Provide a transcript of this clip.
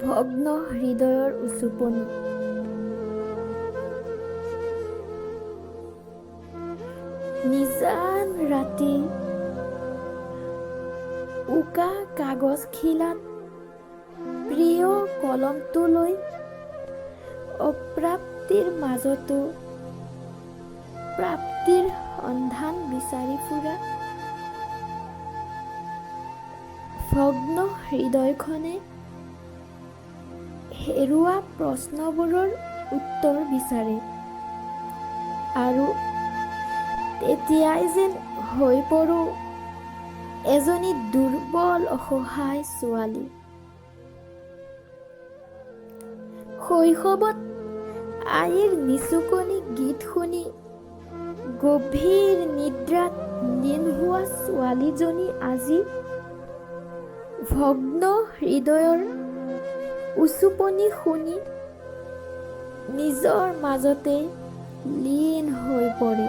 ভগ্ন হৃদয়ৰ উচুপনি। নিজান ৰাতি উকা কাগজ খিলাত প্ৰিয় কলমটো লৈ অপ্ৰাপ্তিৰ মাজতো প্ৰাপ্তিৰ সন্ধান বিচাৰি ফুৰা ভগ্ন হৃদয়খনে হেৰুৱা প্ৰশ্নবোৰৰ উত্তৰ বিচাৰে আৰু তেতিয়াই যেন হৈ পৰো এজনী দুৰ্বল অসহায় ছোৱালী। শৈশৱত আইৰ নিচুকনি গীত শুনি গভীৰ নিদ্ৰাত লীন হোৱা ছোৱালীজনী আজি ভগ্ন হৃদয়ৰ উচুপনি শুনি নিজৰ মাজতে লীন হৈ পৰে।